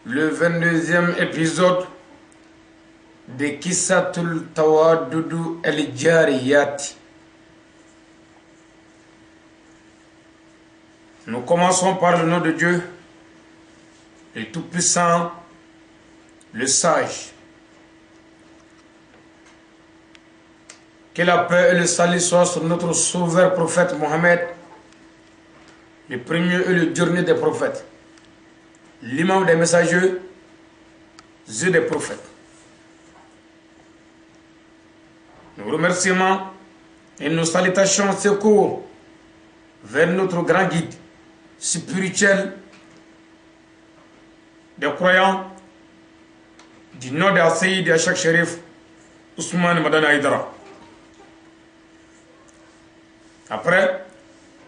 le 22e épisode de Kissatul Tawadudu El Jariyat. Nous commençons par le nom de Dieu, le Tout-Puissant, le Sage. Que la paix et le salut soient sur notre sauveur prophète Mohammed, le premier et le dernier des prophètes, l'imam des messagers et des prophètes. Nos remerciements et nos salutations secours vers notre grand guide spirituel des croyants du nom de Sayyid Achak Sharif Ousmane Madana Aïdara. Après,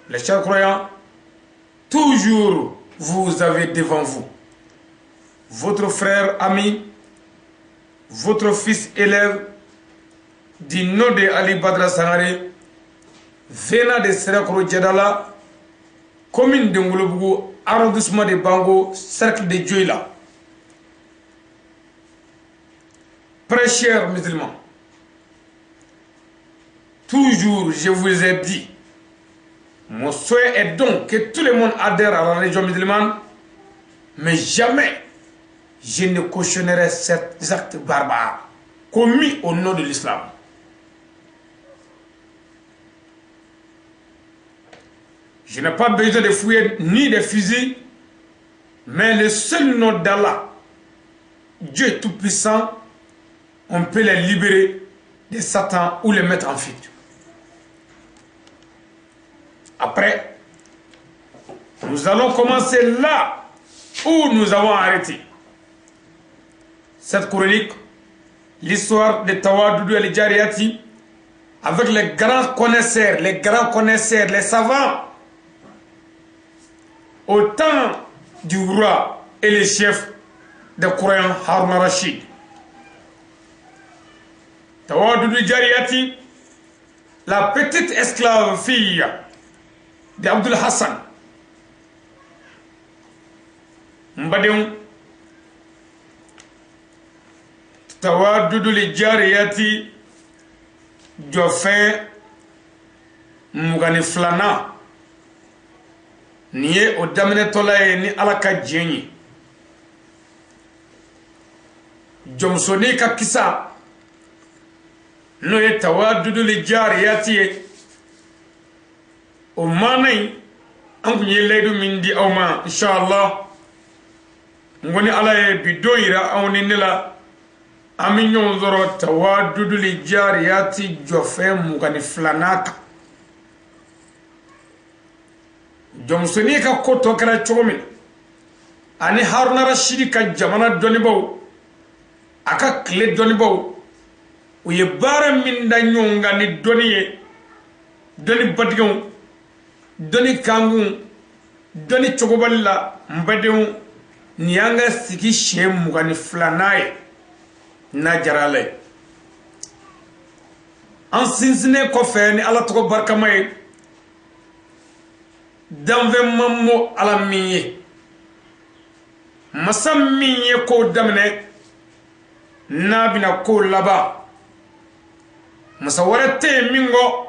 les chers croyants, toujours vous avez devant vous votre frère ami, votre fils élève du nom de Ali Badra Sangare, venant de Serakoro Djedala, commune de Ngoulobougou, arrondissement de Bango, cercle de Djoïla. Très chers musulmans, toujours je vous ai dit, mon souhait est donc que tout le monde adhère à la religion musulmane, mais jamais je ne cautionnerai cet acte barbare commis au nom de l'islam. Je n'ai pas besoin de fouiller ni de fusils, mais le seul nom d'Allah, Dieu Tout-Puissant, on peut les libérer de Satan ou les mettre en fuite. Après, nous allons commencer là où nous avons arrêté cette chronique, l'histoire de Tawadudu El Jariyati, avec les grands connaisseurs, les savants, au temps du roi et le chef des croyants Harun al-Rashid. Tawadudu El Jariyati, la petite esclave fille d'Abdul Hassan. Mbadéon Tawadudu El Jariyati Jofin Mugani Flana Niye o damine tolaye ni alaka djenye Jomsoni ka kisa no ye Tawadudu El Jariyati o manay anku ye laydu min di awma inshallah ngoni ala ye bidoyira awni nila ami ñoo zoro Tawadudu El Jariyati Jofin Mugani Flanaka Jomsoni ka koto kera chomin ani Harun al-Rashid ka jamana donibaw aka kle donibaw u ye baara min da ñonga ni doniye doni badigon doni kangun doni chogobalila mbadew ni yanga sigi shen mugani flanaye na jarale an sinsine kofe ni ala togo barkamaye danve mammo ala minye masam minye ko damne na bina ko laba masawarate mingo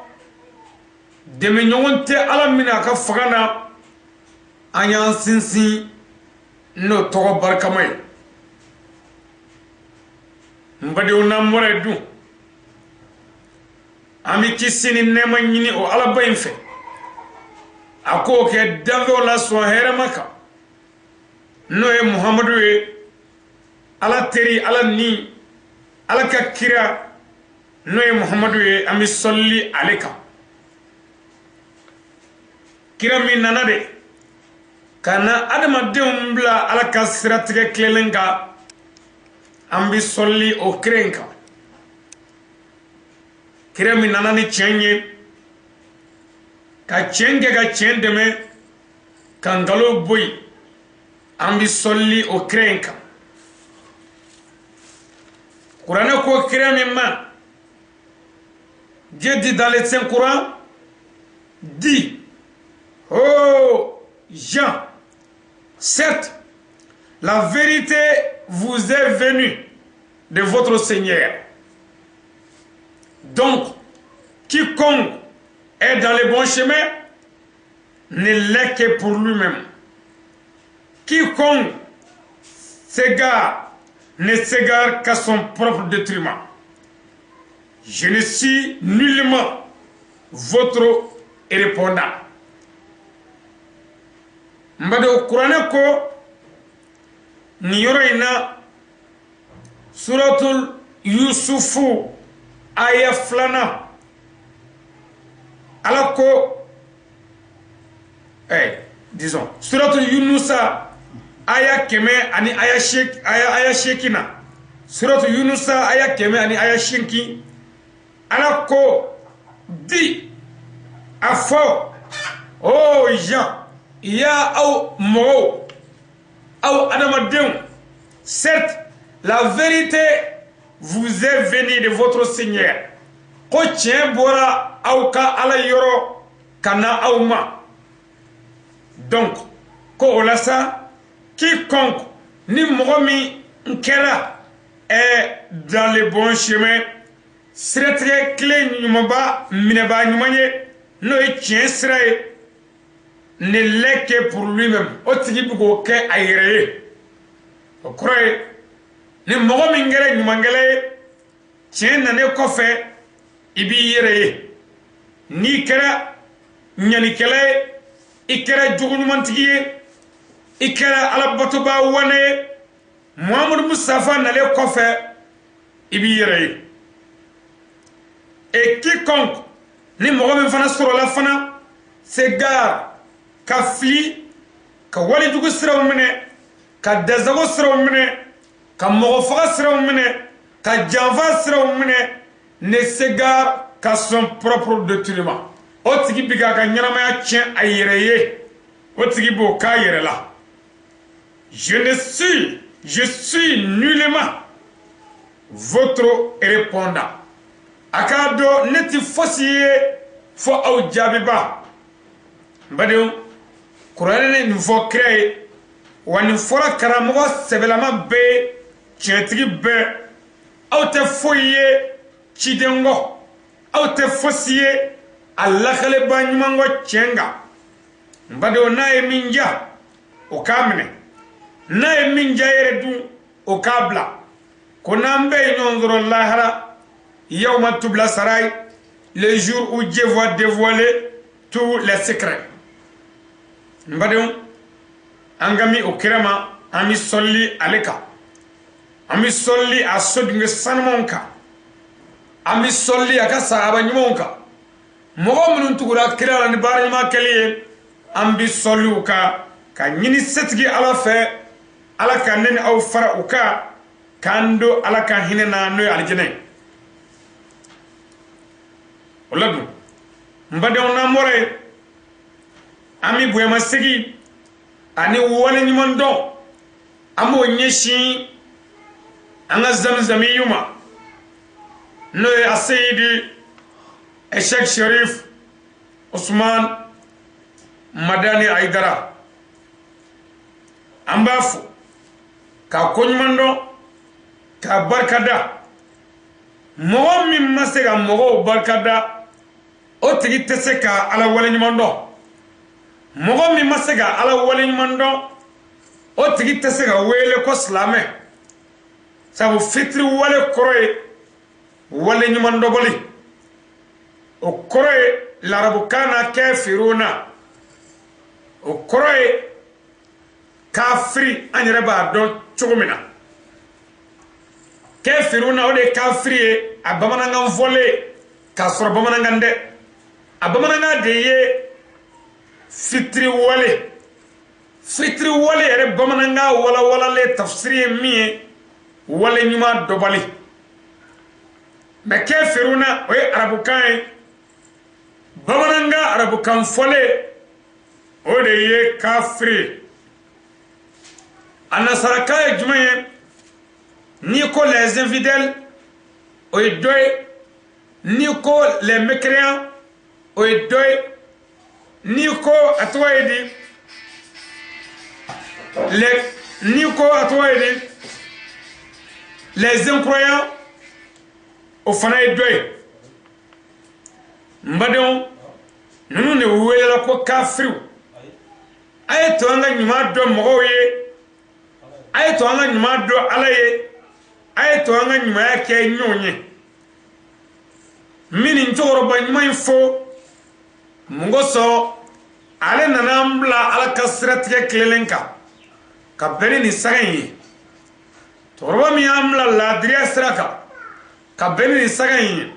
deme nyonte ala mina ka fagana anyan sinsin no togo barkamay mbade ona more du ami kisini nema nyini o ala bayin fe ako ke dango la so here maka no e muhammadu e ala teri ala ni ala ka kira no e muhammadu e ami solli aleka kira mi nanade kana adama deumbla ala ka siratige klelenga ambi solli o krenka kira mi nanani chenye ka chenge ga chendeme kangalo boy ambi solli o krenka Qur'an ko kira ma Dieu dit dans les Saint-Courans dit oh Jean certes la vérité vous est venue de votre Seigneur. Donc, quiconque est dans le bon chemin ne l'est que pour lui-même. Quiconque s'égare ne s'égare qu'à son propre détriment. Je ne suis nullement votre répondant. Mbado Qur'an ko ni yoro ina suratul Yusufu aya flana alako disons suratul Yunusa aya keme ani aya shekina suratul Yunusa aya keme ani aya shenki alako di afo oh Jean ya au mo au adamadem. Certes, la vérité vous est venue de votre Seigneur. Ko tien bora au ka ala yoro kana auma. Donc, ko olasa quiconque ni mogomi nkera est dans le bon chemin. C'est très clair nyumba mineba nyumanye no e tien sray ne l'est que pour lui-même. Otigi bugo ke ayere. Okroye ni mogo mingere nyumangele tien nane kofe ibi yere. Ni kera nyani kele ikera jugunyumantigi ikera ala botoba wane Muhammad Mustafa nale kofe ibi yere. Et quiconque ni mogo mfana soro la fana s'égare ka fili ka wali dugu siraw mine ka dazago siraw mine ka mogo faga siraw mine ka janfa siraw mine ne s'égare qu'à son propre détriment. O tigi biga ka ɲanamaya tiɲɛ a yɛrɛ ye o tigi b'o k'a yɛrɛ la. Je suis nullement votre répondant. A k'a dɔn ne ti fosi ye fo aw jaabiba. N badenw Kuranɛ ne nin fɔ kira ye wa nin fɔra karamɔgɔ sɛbɛlama bɛɛ tiɲɛtigi bɛɛ aw tɛ foyi ye ciden kɔ aw tɛ fosi ye a lakaleba ɲuman kɔ tiɲɛ kan. N badenw n'a ye min diya o k'a minɛ n'a ye min diya yɛrɛ dun o k'a bila ko n'an bɛɛ ye ɲɔgɔn sɔrɔ lahara yawma tubla sarai le jour où Dieu va dévoiler tous les secrets. Mbadon angami okirama ami solli aleka ami solli a sodinge sanmonka ami solli aka sahaba nyumonka mogo munun tugura kirala ni bari ma kaliye ambi solli uka ka nyini setgi ala fe ala ka nen aw fara uka kando ala ka hinena no aljene oladu mbadon na more ami buyama segi ani wale nyuman don amo nyeshi anga zamzami yuma no ya Seydi Sheikh Sharif Usman Madani Aidara ambafu ka konyuman don ka barkada mo mi masega mo barkada o tigi tese ka ala wale nyuman don mogo mi masega ala wale nyumando o tigi tesega wele ko slame sabu fitri wale koroye wale nyumando boli o koroye larabu kana kafiruna o koroye kafiri anyere ba don chugumina kafiruna o de kafiri abamananga vole ka soro bamananga nde abamananga de ye fitri wale yɛrɛ bamananga wala le tafsiri ye min ye wale ɲuman dɔbali mais kafiruna o ye arabukan ye bamananga arabukan fɔle o de ye kafiri a nasaraka ye jumɛn ye ni ko les infidèles o ye dɔ ye ni ko les mécréants o ye dɔ ye ni ko atoyedi ni ko atoyede les incroyants o fana ye doye mbadon nunu ne welela ko kafiru ay to anga nyuma do mo ye ay to anga nyuma do alaye ay to anga nyuma yake nyonye mini ntoro ba nyuma info mungoso ale nanambla ala kasrat ke klelenka ka beni ni sagai torba mi amla la dria sraka ka beni ni sagai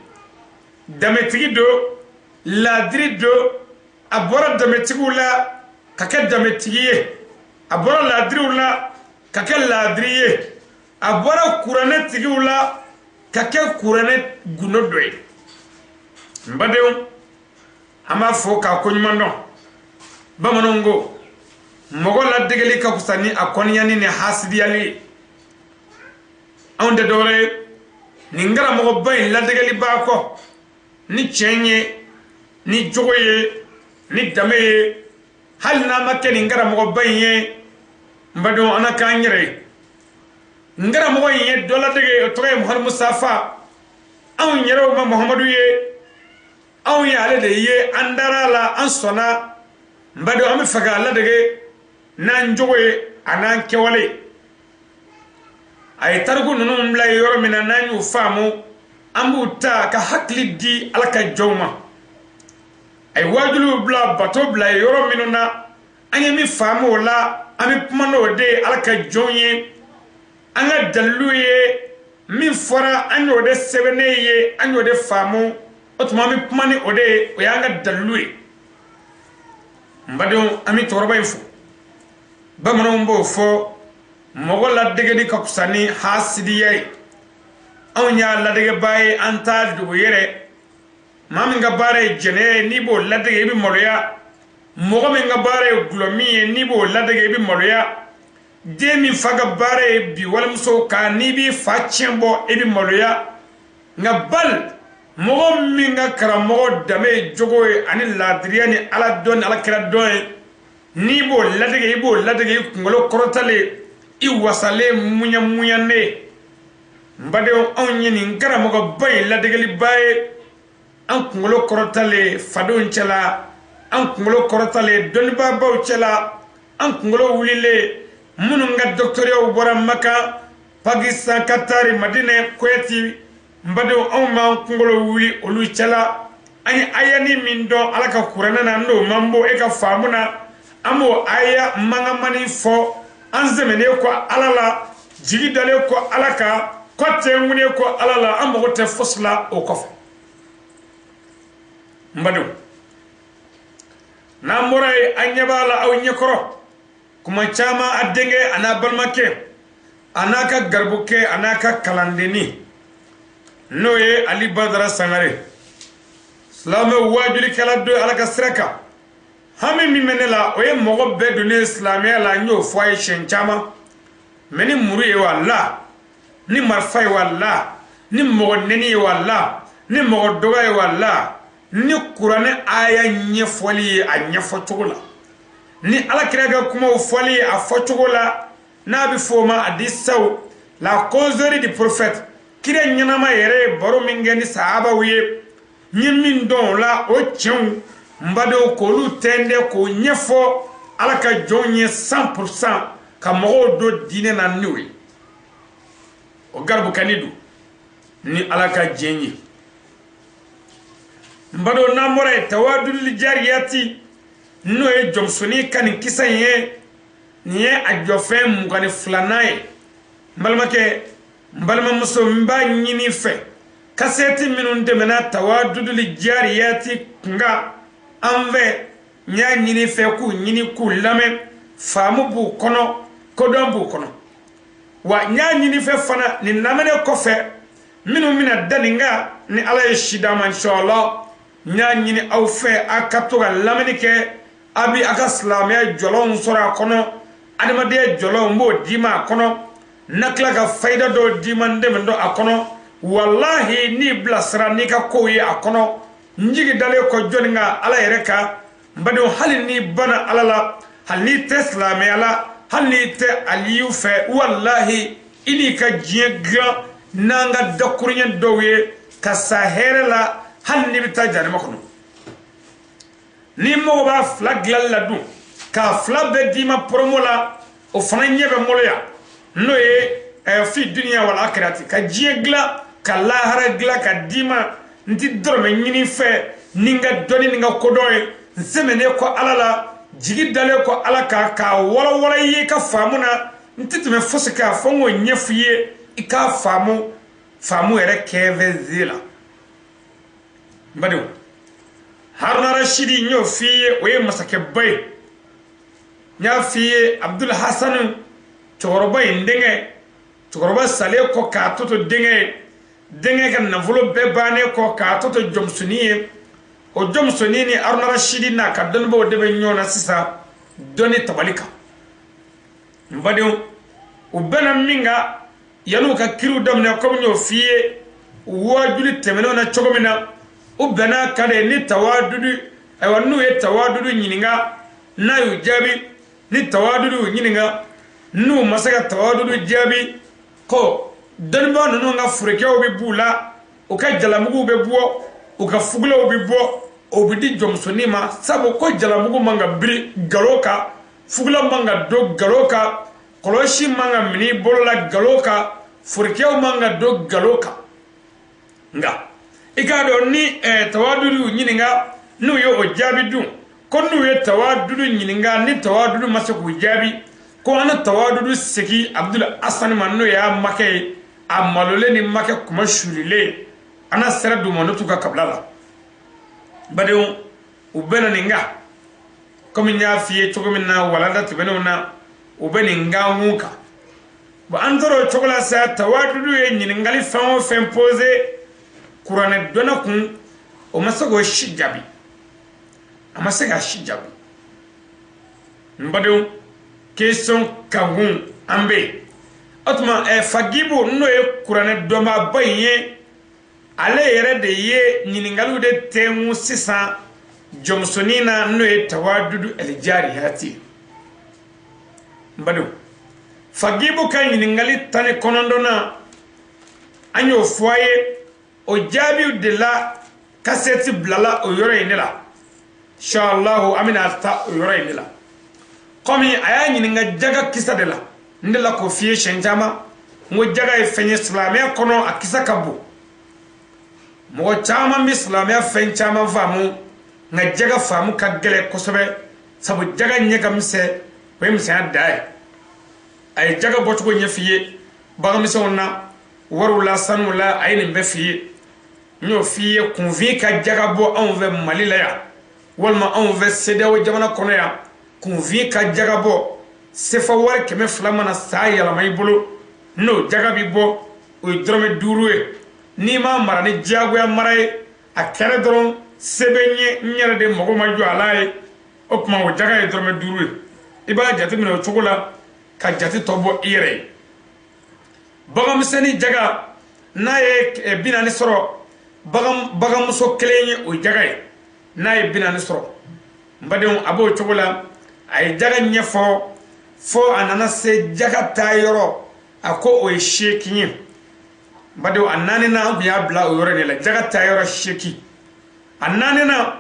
dametigi do la dri do abora dametigu la ka ke dametigi ye abora la dri la ka ke la dri ye abora kurane tigi la ka ke kurane guno doy mbadeu ama fo ka konyumando bamanongo mogo la degeli ka kusani akonyani ne hasidiyali onde dore ningara mogo bay la degeli ba ko ni chenye ni jogoye ni dame hal na makke ningara mogo bay mbado ana kanyere ngara mogo ye dola dege toye muhammad mustafa aw nyero ma muhammadu ye aw ya ale de ye andara la ansona mbado am faga la dege nan jogoye anan kewale ay targu nunu mla yoro mina nan yu famu ambuta ka hakli di alaka jawma ay wajulu bla bato bla yoro minuna anya mi famu la ami pumano de alaka jonye anga daluye mi fora anyo de sebeneye anyo de famu otuma mi pumani ode o yanga daluye mbado ami torba info bamanon mbo fo mogo la dege di kakusani hasidiyai awnya la dege baye anta du yere mam nga bare jene ni bo la dege bi moloya mogo men nga bare glomi ni bo la dege bi moloya demi faga bare bi walmso ka ni bi fachembo e bi moloya nga bal mogo minga karamogo dame jogoy ani ladriyani ala don ala kira don ni bo ladege ibo ladege kungolo korotale I wasale munya ne mbade on nyini ngara mogo bay ladege li bay an kungolo korotale fado nchala an kungolo korotale don ba baw chala an kungolo wulile mununga docteur bora maka Pakistan Qatar Madina Kuwait mbade on ma kungolo wuli olu chala ani ayani mindo alaka kurana na ndo mambo eka famuna amo aya mangamani fo anzemene ko alala jigi dale ko alaka ko tengune ko alala amo te fosla o kof mbadu na moray anyabala aw nyekoro kuma chama adenge ana balmake anaka garbuke anaka kalandeni noye ali badra sangare slame wajuri kala do alaka sraka hami mi menela oye mogo be doni islamia la nyo foye shenchama meni muru ye wala ni marfa ye wala ni mogo neni ye wala ni mogo doga ye wala ni kurane aya nye foli a nye fochogola ni ala kirega kuma foli a fochogola na bi foma adisaw la causerie du prophète kire nyanama yere baro mingeni sahaba wiye nyimin don la o chen mbado ko lu tende ko nyefo alaka jonye 100% ka mo do dine na niwe o garbu kanidu ni alaka jenyi mbado na mora tawadul jariyati no e jomsoni kan kisaye ni ajofe mugani flanae mbalma muso mba nyini fe kaseti minun demena tawadul jariyati nga anve nya nyini fe ku nyini ku lame famu bu kono kodon bu kono wa nya nyini fe fana ni namene kofe minu mina dalinga ni ala shida man inshallah nya nyini au fe akatoga lamene ke abi aka islamia jolon sora kono adamade jolon mo dima kono nakla ka faida do dimande mendo akono wallahi ni blasra ni ka koyi akono njigi dale ko joninga ala yereka mbado hali ni bana alala hali tesla me ala hanni te aliyu fe wallahi ini ka jiega nanga dakurnya dowe ka sahera la hanni bita janama kono ni mo ba flag la du ka flag be dima promola o fana nyebe moloya no e fi dunya wal akhirati ka jiegla ka lahara gla ka dima nti dorme nyini fe ninga doni ninga kodoy zemene ko alala jigi dale ko alaka ka wala wala yi ka famuna nti tume fosika fongo nyefuye ika famu ere keve zila mbadu haruna rashidi nyo fiye oye masake bay nya fiye abdul hasan choroba indenge choroba sale ko ka toto denge kan navolo be bane ko ka toto jomsuniye o jomsuni ni haruna rashidi na ka don bo de be nyona sisa doni tabalika mbadu ubena minga yanu ka kiru damne ko nyo fiye wajuli temeno na chogomina ubena kade ni tawadudu ay wanu e tawadudu nyininga na yu jabi ni tawadudu nyininga nu masaka tawadudu jabi ko danba no nga fureke obi bula o ka jalamugu be buo o ka fugula obi buo obidi jomsoni ma sabo ko jalamugu manga bri galoka fugula manga do galoka koloshi manga mini bolola galoka fureke manga do galoka nga ikado ni tawadudu nyininga nu yo ojabi du ko nu ye tawadudu nyininga ni tawadudu masaku jabi ko ana tawadudu seki abdul hasan manu ya make amalole ni make kuma shulile ana sera du mono tuka kablala badeu ubena ninga komi nya fiye chogomina walada tibeno na ubeni nga muka ba andoro chogola sa tawadudu ye nyiningali famo fempose kurane dona kun o masago shijabi amasaga shijabi mbadeu question kagun ambe otuma fagibu no e kurane doma baye ale yere de ye nyiningalu de temu sisa jomsonina no e tawadudu aljariyati mbadeu fagibu kan nyiningali tane konondona anyo foye o jabi de la kaseti blala o yore inela inshallah amina ta o yore inela komi aya nyininga jaga kisa de la ndela ko fiye shenjama mo jaga e fenye islamia kono akisa kabu mo chama mi islamia fenchama famu nga jaga famu kagele kosobe sabu jaga nyega mse we mse adai ay jaga botugo nyefiye baga mse onna warula sanula ayni mbe fiye nyo fiye convaincre jaga bo envers malila ya walma envers sedewo jamana kono ya convaincre jaga bo sefa war keme flamana saya la maybulu no jaga bi bo o drome duruwe ni ma marani jago ya maray akere dron sebenye nyere de mogo maju alaye okuma o jaga e drome duruwe iba jati mina chokola ka jati tobo ire bagam seni jaga naye binani soro bagam muso kelenye o jaga naye binani soro mbadon abo chokola ay jaga nyefo fo anana se jaga tayoro ako o sheki mbadon anani na biya bla o yore ne la jaga tayoro sheki anani na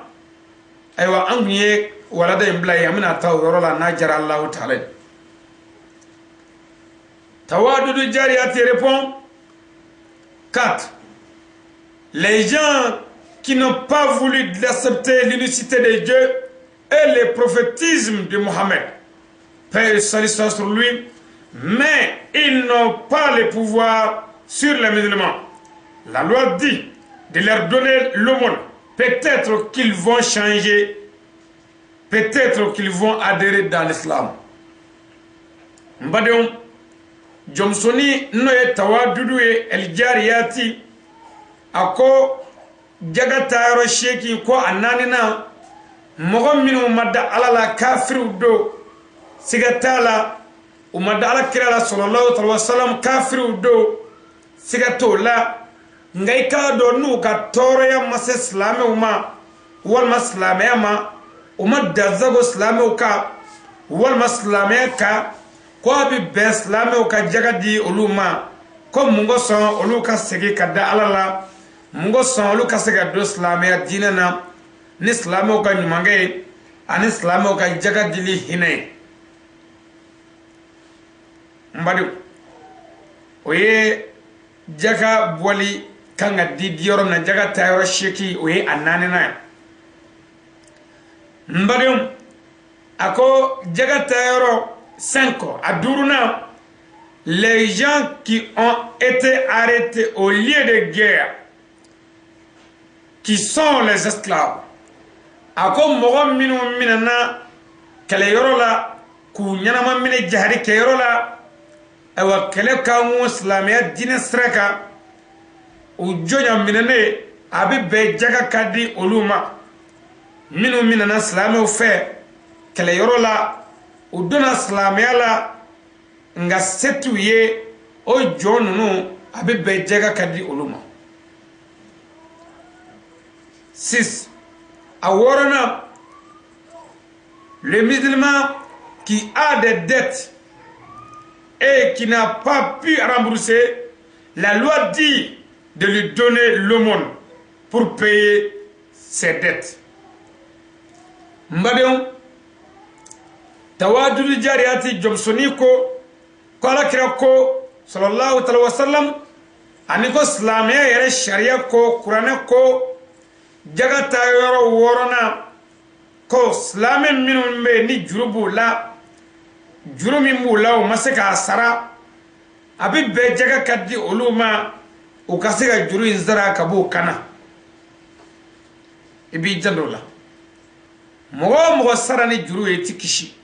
aywa anguye wala da imbla yamina ta yoro la na jara Allah ta'ala tawadudu jariyati répond 4. Les gens qui n'ont pas voulu accepter l'unicité de Dieu et le prophétisme de Mohammed, paix et salut soit sur lui, mais ils n'ont pas le pouvoir sur les musulmans. La loi dit de leur donner l'aumône. Peut-être qu'ils vont changer, peut-être qu'ils vont adhérer dans l'islam. Mbadéon, Jomsoni noye tawadudu e aljariyati ako jaga tayaro sheki ko ananina mogo minu madda alala kafiru do sigatala umadda ala kirala sallallahu alaihi wasallam kafiru do sigatola ngai ka do nu ka toro ya mas islame uma wal maslame ma umadda zago islame ka wal maslame ka ko abi be silamɛw ka jaga di olu ma ko mun ko sɔn olu ka segi ka da Ala la mun ko sɔn olu ka se ka don silamɛya diinɛ na ni silamɛw ka ɲumankɛ ye ani silamɛw ka jaga dili hinɛ ye n badenw o ye jaga bɔli kan ka di yɔrɔ min na jaga ta yɔrɔ seki o ye a naaninan ye n badenw a ko jaga ta yɔrɔ 5 à Duruna, les gens qui ont été arrêtés au lieu de guerre, qui sont les esclaves. Ako mogo minu minana kele yoro la ku nyanama mine jahari ke yoro la awa kele kawo islamia dine sreka u jonya minane abi be jaga kadi oluma minu minana islamia fe kele yoro la udona islamia la nga setu ye o jonunu abi be jaga kadi oluma 6 aworana le musulman qui a des dettes et qui n'a pas pu rembourser, la loi dit de lui donner l'aumône pour payer ses dettes. Mbadon tawadul jariyati jomsoni ko ala kira ko sallallahu alaihi wasallam aniko islamiyya yere sharia ko qur'ana ko jagata yoro worona ko islami minun be ni jurubu la jurumi mula o masaka sara abi be jaga kaddi oluma o kasega juru inzara kabu kana ibi jandola mo sara ni juru e tikishi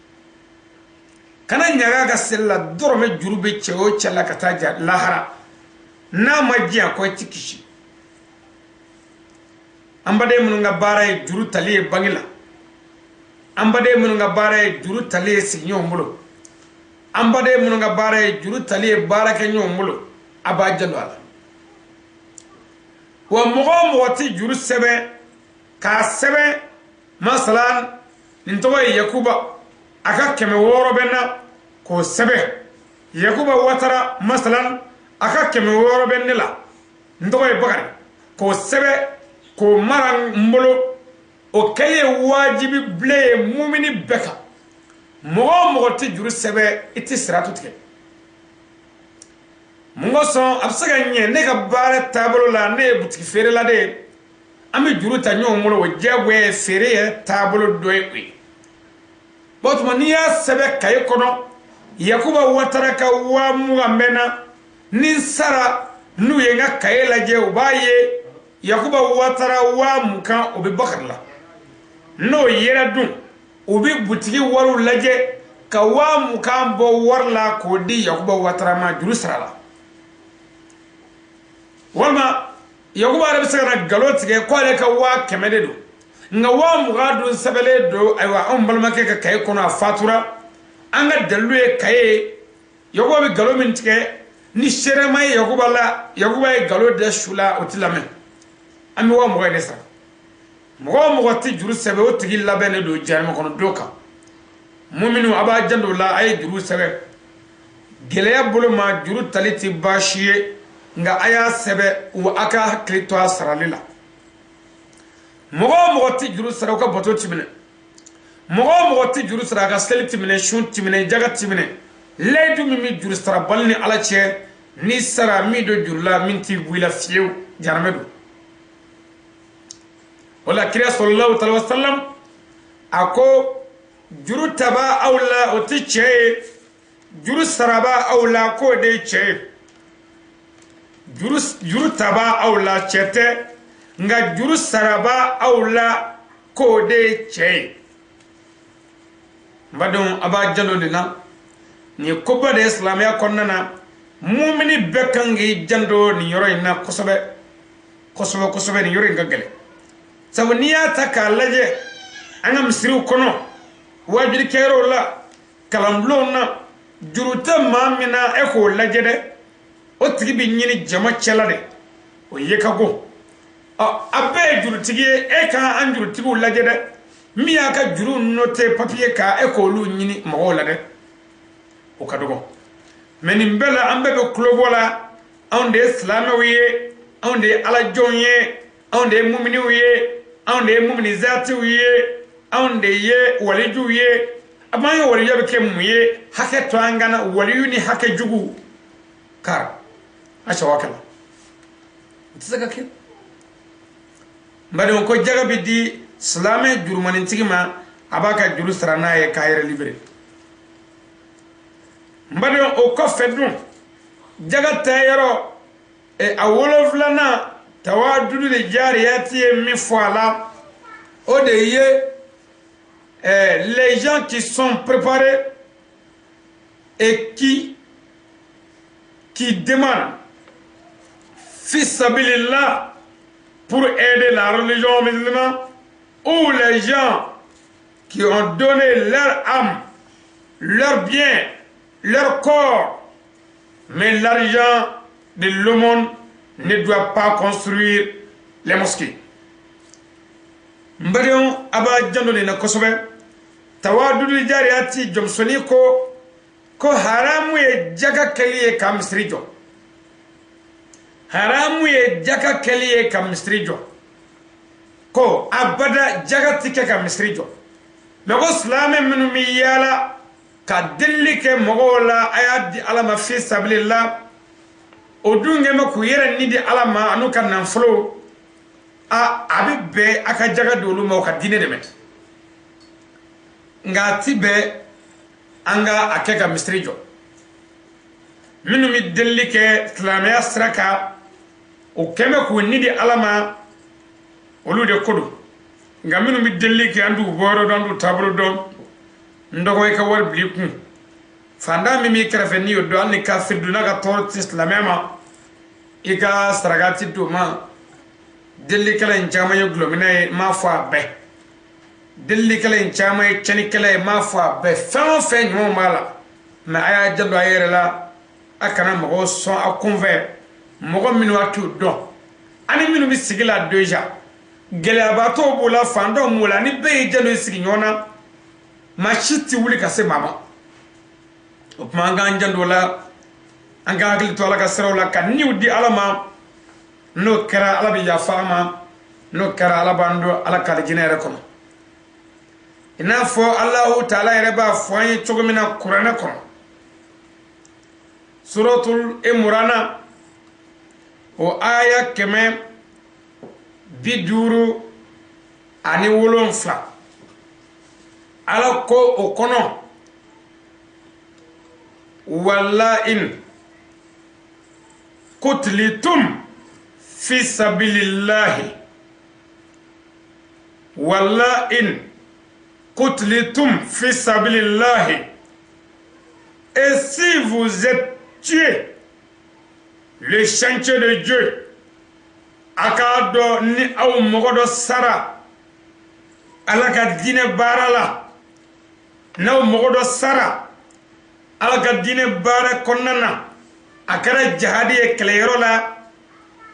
kana nyaga ga sella dorome juru be cheo challa kataja lahara na majia ko tikishi ambade mununga bara e juru tali bangila ambade mununga bara e juru tali sinyo mulo ambade mununga bara e juru tali bara ke nyomulo abajalo ala wa mo ti juru sebe ka sebe masalan nintowa yakuba aka keme woro benna ko sebe yakuba watara masalan aka keme woro bennila ntowa bakari ko sebe ko maran mbolo o kaye wajibi ble mumini beka mo ti juru sebe iti siratu tike mo son absaga nye ne ka bare tablo la ne butiki fere la de ami juru ta nyo mo wo jabwe fere ya tablo doyi botuma niya sebe kaye kono yakuba watara ka wa mu amena nin sara nu yenga kaye la je ubaye yakuba watara wa mukan obi bakar la no yera dun obi butiki waru laje ka wa mukan bo warla ko di yakuba watara ma juru sara walma yakuba arabi sagana galotige ko ale ka wa kemede do nga wa mugadu sabele do aywa on balmake ka kay kono fatura anga dalwe kay yakuba bi galo min tike ni sherema yakuba la yakuba e galo de shula otilame ami wa mo desa mo ti juru sebe o tigi labene do jarma kono doka mu'minu aba jando la ay juru sebe geleya bulu ma juru taliti bashiye nga aya sebe wa aka klito asralila mo ti juru sara ka boto timine mo ti juru sara ka seliti mine shun timine jaga timine ledu mimi juru sara balni ala che ni sara mi do jurla minti buila fiu jarmedu wala kira sallallahu alaihi wasallam ako juru taba aula otiche juru saraba aula ko de che juru taba aula chete nga juru saraba aula ko de che mbadon aba jalo dina ni ko de islamia konnana mu'mini bekangi jando ni yoro ina kosobe ni yoro ngagale sabu niya taka laje angam siru kono wajiri kero la kalamlo na juruta mamina eko laje de o tigi bi nyini jama chela de o yekago abe jurutigi e ka an jurutigu laje de miya ka juru note papier ka eko lu nyini magola de o ka dogo mais nin bela ambe be klobola on de islamawiye on de ala jonye on de mu'miniye on de mu'minizatiye on de ye walijuye amay waliya be kemuye hake to angana waliyuni hake jugu kar acha wakala tsaga ke mbari ko jaga bidi salame jurmanin tigima abaka juru sarana ye kayre libre mbari o ko fedun jaga tayero e awoloflana tawadudu de jariyati mi foala o de ye les gens qui sont préparés et qui demandent fils sabilillah pour aider la religion musulmane, ou les gens qui ont donné leur âme, leur bien, leur corps, mais l'argent de l'aumône ne doit pas construire les mosquées. Mbarion aba jandole na kosobe tawadudu jariyati jomsoni ko haramu ye jaga kaliye kam strijo haramu ye jaga kaliye kam strijo ko abada jaga tike kam strijo logo islame minu mi yala ka dillike mogola ayadi alama fi sabilillah odunge maku yere nidi alama anu kan nan flo abibe aka jaga dolu ma ka dine demet ngati be anga akeka mistrijo minu mi delike islamia straka o keme ko nidi alama olu de kodu nga minu mi delike andu boro dandu tabro do ndogo e ka war bliku fanda mi krafeni o do an ka firduna ka tor islamema ika stragati do ma delli kala en chama yo glomina ma fa be delli kala en chama e chani kala ma fa be fa mo mala na aya jando ayere la akana mo son a convert mo minu atu do ani minu bi sigila deja gele abato bola fando mula ni be jalo siginyona machiti wuli kase mama o manga jando la anga gil to la kasro la kan niudi alama no kara ala bi ya fama no kara ala bando ala kala jinere kono ina fo allah taala yere ba fo yi chogomina qur'ana kono suratul imran o aya keme biduru ani wolon fla ala ko o kono walla in kutlitum fi sabilillahi walla in kutlitum fi sabilillahi et si vous êtes tués le chantier de Dieu akado ni aw mogodo sara alaka dine barala na mogodo sara alaka dine bara konnana akara jihadi e klerola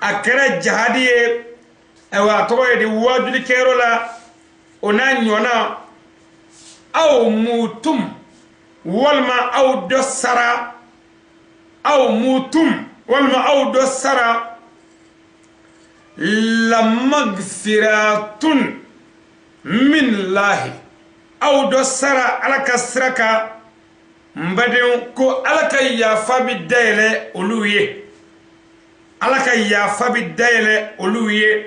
akara jihadi e wa to e di wajudi kerola ona nyona aw mutum walma aw do sara aw mutum walma aw do sara la magfiratun min lahi aw do sara alaka sraka mbadin ko alaka ya fabi dayele oluye alaka ya fabi dayele oluye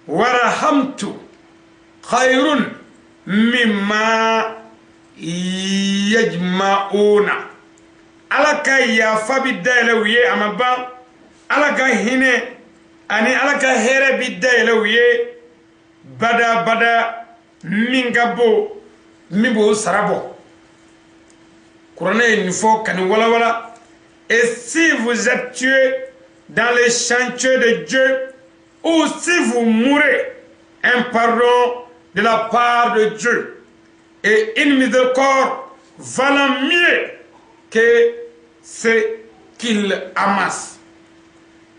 warahamtu khairun mimma yajma'una alaka ya fabi dayele uye amaba alaka hine ani alaka here bi dayele uye bada mingabo mibo sarabo Couronnée il faut que nous voilà. Et si vous êtes tués dans les chantiers de Dieu, ou si vous mourrez, un pardon de la part de Dieu et une miséricorde valant mieux que ce qu'il amasse.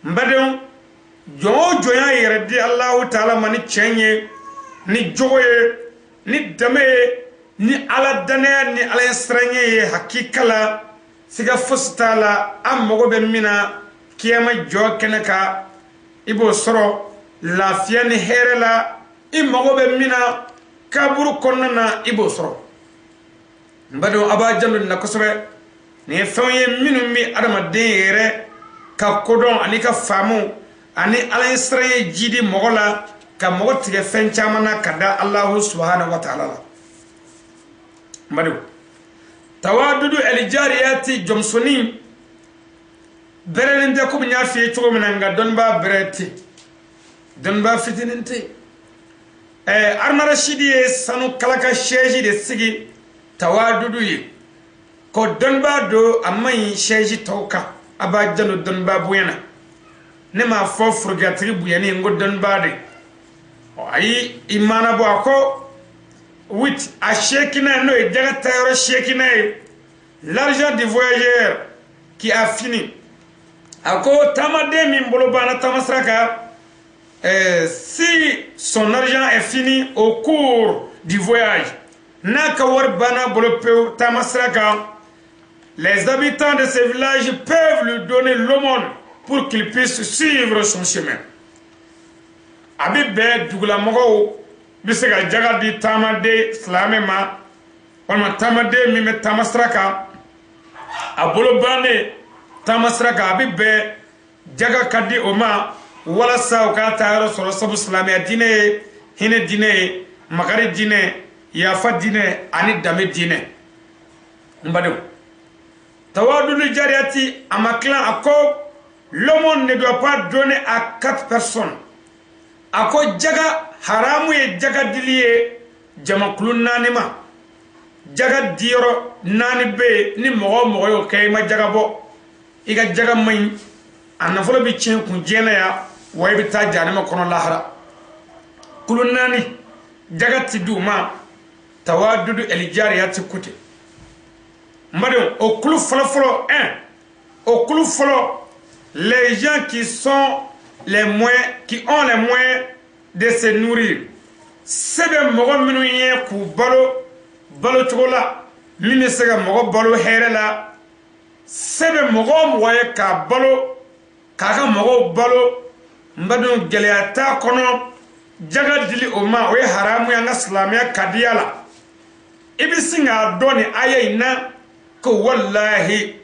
Mbadon, joya yeredi Allah Ta'ala mani chenye, ni joye, ni dame, ni ala dane ni ala stranye hakikala siga fostala am mogo be mina kiyama jo kenaka ibo soro lafiya ni here la i mogo be mina kaburu konnana ibo soro mbado aba jallu na kosobe ne fanye minu mi adama de yere ka kodon ani ka famu ani ala israye jidi mogola ka mogo tige fen chamana kada allah subhanahu wa ta'ala mbado tawadudu aljariyati jomsoni berelende ko nya fi to minanga donba bereti donba fitininte armara shidi sanu kalaka sheji de sigi tawadudu yi ko donba do amai sheji toka abajano donba buyana ne ma fo furgatri buyani ngo donba de ayi imana bo ako wit a shekina no e jaga tayro shekina l'argent du voyageur qui a fini ako tamade min bolo bana tamasraka si son argent est fini au cours du voyage naka war bana bolo peu tamasraka les habitants de ce village peuvent lui donner l'aumône pour qu'il puisse suivre son chemin abibe dugula mogo bisega jaga di tamade slame ma on tamade mi me tamasraka abolo bane tamasraka abibe jaga kadi oma wala sa ka taaro soro sabu slame dine hine dine magari dine yafa dine ani dame dine mbado tawadul jariyati amaklan ako l'homme ne doit pas donner à 4 personnes ako jaga haramu ye jaga diliye jamakulun nani ma jaga diro nani be ni mogo yo kay ma jaga bo iga jaga may anafolo bi cin kun jena ya way bi ta janama kono lahara kulun nani jaga tiduma tawaddudu el jariyati kuti madon au kulu folo 1 au kulu folo les gens qui sont les moyens qui ont les moyens de se nourrir sebe mogo minu ye ku balo chola mine sega mogo balo herela sebe mogo moye ka balo kaka mogo balo mbadun geleata kono jaga dili oma we haramu ya islamia kadiyala ibisinga doni ayina ko wallahi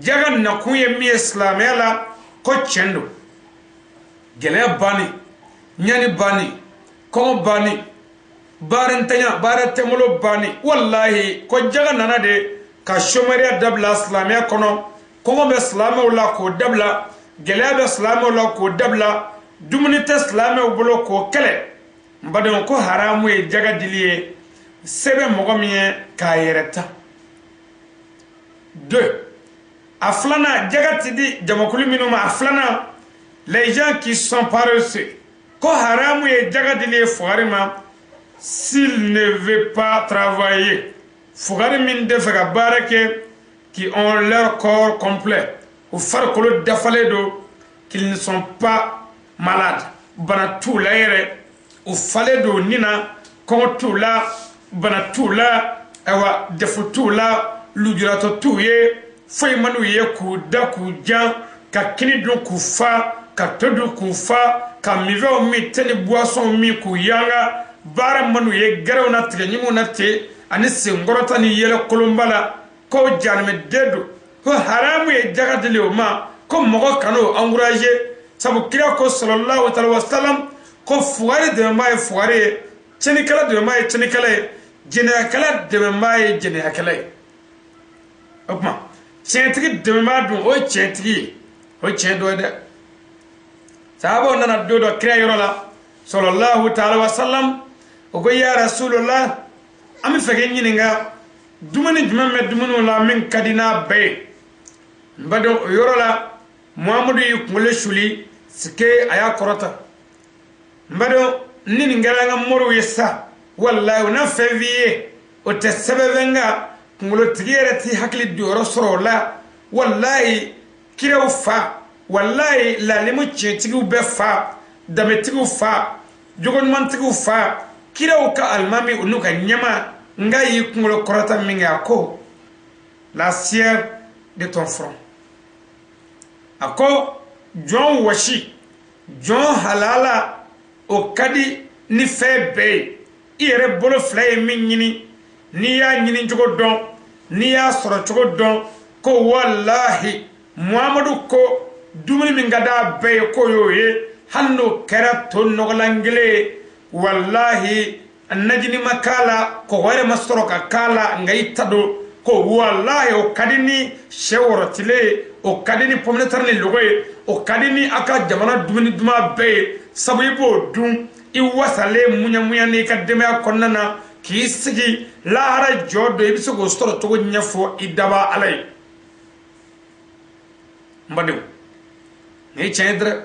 jaga nakuye mi islamia la ko chendo gele bani nyani bani ko bani barantanya baratemolo bani wallahi ko jaga nana de ka shomaria dabla islamia kono ko be islamia wala ko dabla gele be islamia wala ko dabla dumunite islamia bolo ko kele mbadon ko haramu e jaga diliye sebe mogomiye ka yereta 2 aflana jaga tidi jamakulu minuma aflana les gens qui sont paresseux ko haramu e jaga diliye foarima s'il ne veut pas travailler fogari min defega barake qui ont leur corps complet ou farkolo dafale do qu'ils ne sont pas malades bana tout la yere ou fale do nina ko tout la bana tout la ewa defu tout la lujurato tout ye foy manu ye ku da ku jan ka kini do ku fa ka todo ku fa ka mivo mi teni boisson mi ku yanga bara manu ye garaw na tige nyimu na te ani sengorota ni yele kolombala ko janme dedo ko haramu ye jagadele o ma ko mogo kano encourager sabu kira ko sallallahu alaihi wasallam ko fuare de ma fuare cheni kala de ma cheni kala jene kala de ma jene kala opma chentri de ma du o chentri o chendo de sahabo nana do do kira yorola sallallahu alaihi wasallam o go ya rasulullah ami fege nyininga dumani jumamme dumanu la min kadina be mbado yorola muhammadu yukule shuli sike aya korota mbado nini ngaranga moru yesa wallahi na feviye o te sebevenga ngulo tigere ti hakli doro sorola wallahi kira ufa wallahi la limu chetigu be fa dametigu fa jogon mantigu fa kira uka almami unuka nyama ngai ngulo korota minga ko la sière de ton front ako jon washi jon halala o kadi ni febe ire bolo fly min nyini ni ya nyini jogo don ni ya soro jogo don ko wallahi muhammadu ko dumuni min gada be ko yoye hanno kera to nogolangile wallahi annajini makala ko ware masoro ka kala ngai tado ko wallahi o kadini sheworotile o kadini pomnetarni logoy o kadini aka jamana dumuni duma be sabuibo dum I wasale munya ni ka deme akonnana ki sigi lahara jodo ibiso go storo to nyafo idaba alay mbadu ni chendra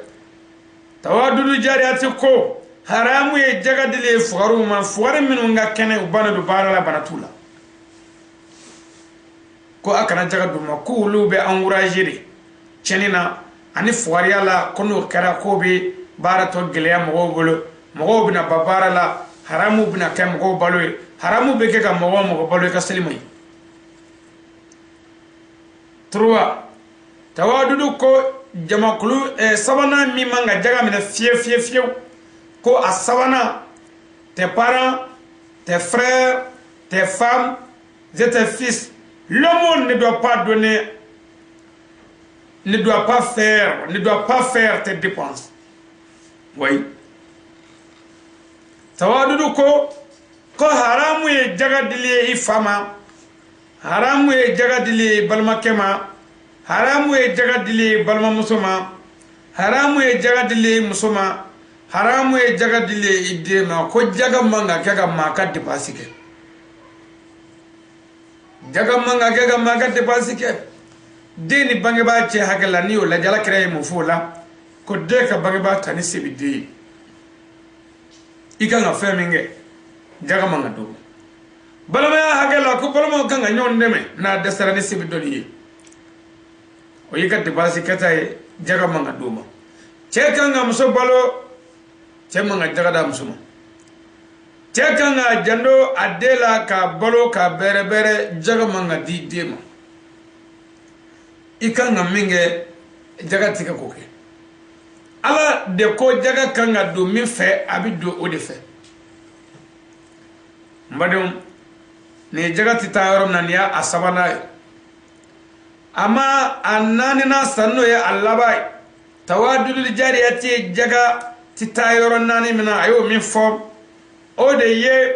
tawadudu jariati ko haramu e jagadile fugaru ma fugaru minu nga kene ubana du barala banatula ko akana jagadu ma ko lube encourager chenina ani fugaru la kono kara ko be barato geleya mo golo mo bina babara la haramu bina kam go baloy haramu be ke ka mo baloy ka salimay 3 tawadudu ko jamakulu sabana mi manga jaga mina fie ko a sabana tes parents tes frères tes femmes et tes fils le monde ne doit pas donner ne doit pas faire tes dépenses oui tawadudu ko haramu ye jagadili ifama haramu ye jagadili balmakema haramu ye jagadili balma musoma haramu ye jagadili musoma haramu ye jagadili idema ko jaga manga kaga maka depasike jaga manga kaga maka depasike deni bange ba che hagala ni o la jala kray mo fola ko de ka bange ba tani sibidi ikanga feminge jaga manga do balama ya hagala ko balama kanga nyon deme na desara ni sibidoli o yika depasike tay jaga manga do ma che kanga muso balo che manga jaga da muso ma che kanga jando adela ka balo ka bere jaga manga di dema ikanga minge jaga tika koke ala de ko jaga kanga do mi fe abido o de fe mbadum ne jaga titayorom nan ya asabana ama annani na sanno ya allabai tawadul jariyati jaga titayoron nani mina ayo min fo o de ye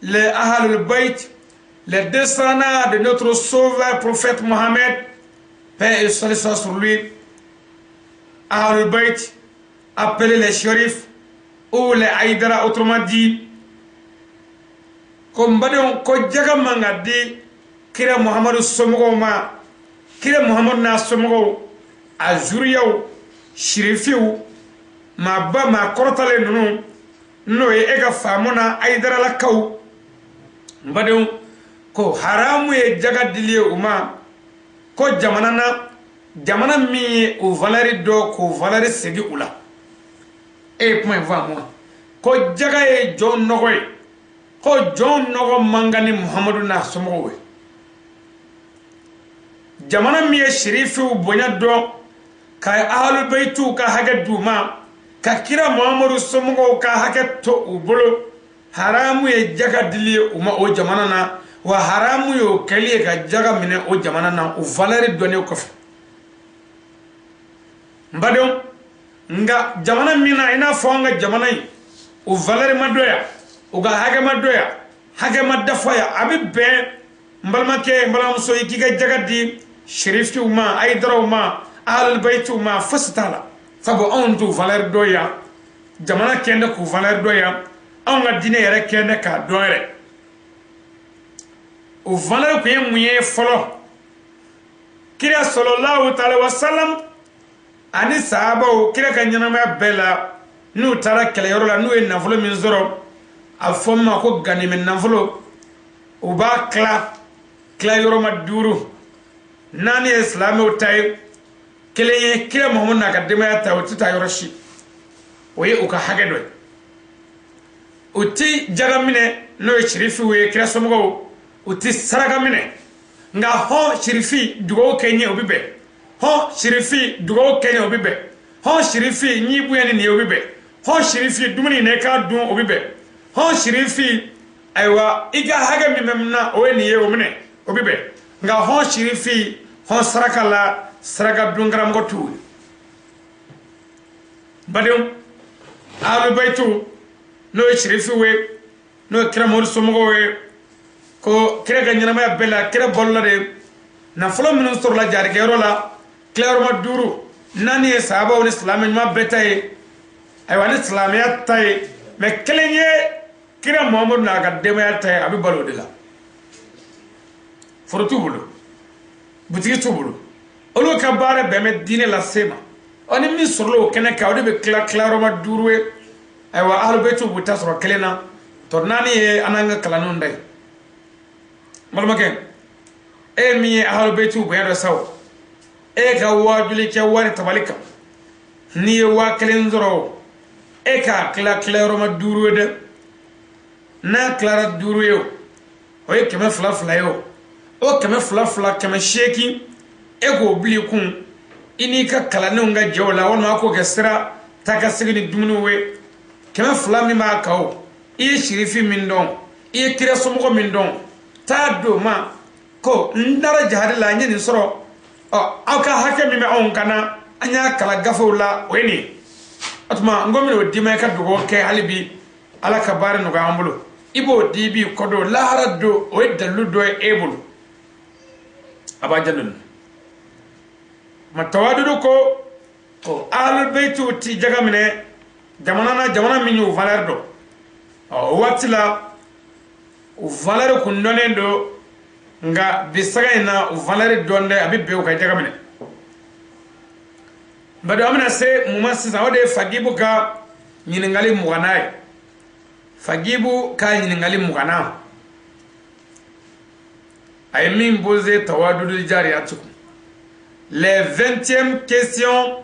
les ahlul bait les descendants de notre sauveur prophète Mohammed paix et salut soit sur lui Ahlul Bayt appelés les shérifs ou les Aïdara autrement dit comme badon ko jaga mangadi kira Muhammadu somogo ma kira Muhammad na somogo azuriyaw shirifiw ma ba ma kortale nunu no e ega famona Aïdara la kaw badon ko haramu e jaga dilie uma ko jamana mi o valeri do ko valeri segi ula e point va moi ko jaga e jon nogoy ko jon nogo mangani Muhammadu na somowe jamana mi e sherifu bonya do ka ahlul baytu ka haga duma ka kira Muhammadu somogo ka haga to ubolo haramu e jaga dili uma o jamana na wa haramu yo kaliye ka jaga mine o jamana na o valeri do ne ko mbadon nga jamana mina ina fonga jamana yi o valeri madoya o ga hage madafaya abi be mbalmake mbalam so yi ga jagadi sherifi uma aidara uma ahlul bait uma fasitala sabo on tu valeri doya jamana kende ku valeri doya on ga dine yere kende ka doere o valeri ko yemuye folo kira sallallahu ta'ala wa sallam ani sahaba o kira ka nyanama bela nu tara kele yoro la nu e nafolo min zoro afoma ko gani men nafolo o ba kla yoro ma duru nani islam o tay kele kira muhammad na ka dema ta o tita yoro shi o ye o ka hage do o ti jaga mine no e shirifi we kira somogo o ti saraga mine nga ho shirifi dugo kenye obibe ho shirifi dugo kenye obibe ho shirifi nyibu yani ne obibe ho shirifi dumuni ne ka dun obibe ho shirifi aywa iga haga mimemna oweni ye omne obibe nga ho shirifi ho sarakala saraga dungaram gotu badum alu baytu no shirifi we no kira mor somo we ko kira ganyana ma bella kira bolla de na folo min sur la jar gero la claro ma duru nani sahaba on islam ma betay ay wal islamiyat tay me kelenye kira muhammad na ga de ma tay abi balo de la forotu bulu butigi tu bulu olo ka bare be me dine la sema oni min sur lo kene ka odi be claro ma duru we ay wa ahlu betu buta sur kelena to nani ananga kala non day malmaken e mi ahlu betu be do saw e ka wajuli ke wari tabalika ni wa kelen zoro e ka claro ma duru de na clara duru yo o e keme fla yo o keme fla keme sheki e go bli kun ini ka kala ne nga jawla won ma ko gesra ta ka sigini dumunu we keme fla mi ma kaw e shirifi min don e kire somo min don ta do ma ko ndara jahari la nyini soro o aka hake mi me on kana anya kala gafula weni atuma ngomi o dima ka dugo ke halibi ala ka bare no ga ambulo ibo dibi kodo lahara do o dalu do ebul abajanun matawadu ko ahlul baytu ti jagamine jamana min yu valeur do o watila o valeur ko nonendo nga bisagaina o valeur donde abibbe ko jagamine bado amna se mumasi zawade fagibu ka nyiningali muganai fagibu ka nyiningali mugana ay min posé tawadudul jariyatukum les 20e questions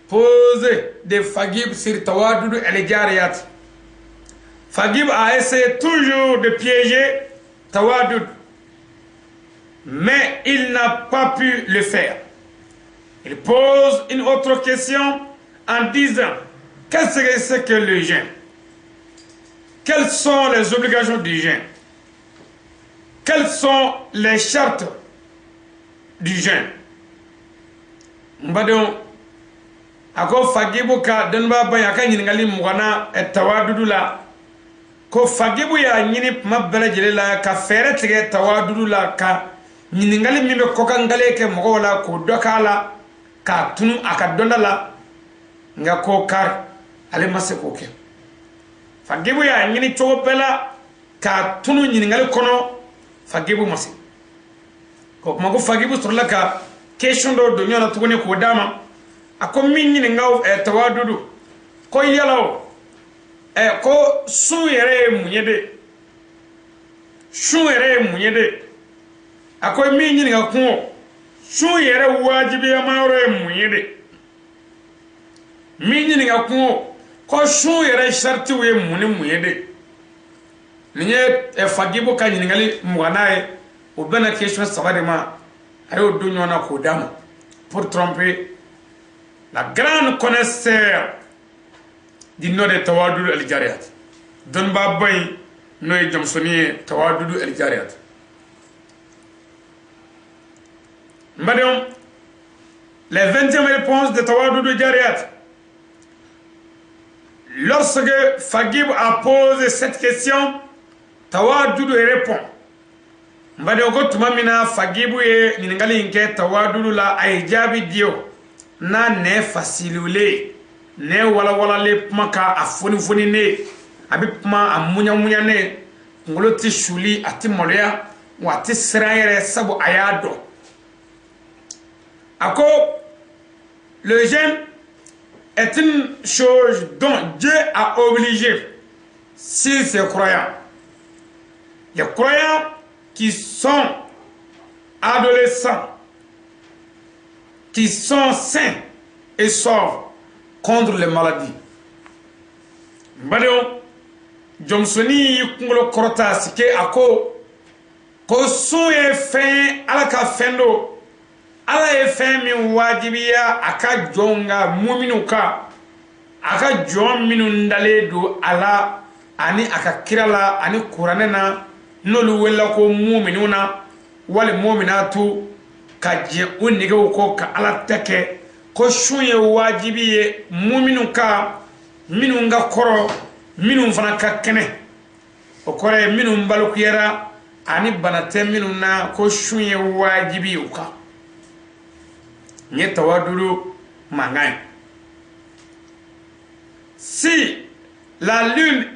posées de Fagib sur tawadud el jariyat. Fagib a essayé toujours de piéger tawadud, mais il n'a pas pu le faire. Il pose une autre question en disant qu'est-ce que le jeûne? Quelles sont les obligations du jeûne? Quelles sont les chartes du jeûne? Mbadon ako fagibu ka denba baya ka nyingali mugana tawadudu la ko fagibu ya nyini mabala jelela ka fere tige tawadudu la ka nyingali mimbe koka ngale ke mogo la ko dokala ka tunu aka dondala nga ko kar ale masse ko ke fagibu ya nyini chobela ka tunu nyingali kono fagibu masse ko mago fagibu surla ka question do nyona tugone ko dama ako min nyini ngaw tawadudu ko yalaw ko su yere munyede ako min nyini nga ko su yere wajibi ya mawre munyede min nyini nga ko su yere sharti we munyede ninye fagibu ka nyini ngali muganaye o bena question sabade ma ayo do nyona ko dama pour tromper la grande connaisseur du nom de Tawadud El Jariyat. Don Babay Noé Jamsoni Tawadud El Jariyat. Madame, les 20e réponses de Tawadud El Jariyat. Lorsque Fagib a posé cette question, Tawadud répond. Madame, Gotumamina Fagibu et Ningali Inke Tawadud la Aijabi Dio. Na ne fasilule ne wala le pmaka afoni ne abi pma amunya ne ngolo ti shuli ati moloya wati sirayere sabu ayado ako le jeûne est une chose dont Dieu a obligé si ses croyants, les croyants qui sont adolescents, qui sont sains et saufs contre les maladies. Mbadeo Johnsoni yukungolo korota sike ako ko sun ye fɛn ala ka fɛn do ala ye fɛn min wajibiya aka jonga mu'minu ka aka jon minun dale do ala ani aka kirala ani qur'ana na nolu wela ko mu'minuna wal mu'minatu ka je onige ko ka ala take ko sun ye wajibiye mu'minu ka minun ga koro minun fana ka kene o kore minun balukuyara ani banate minun na ko sun ye wajibiye ka nye tawadulu mangain. Si la lune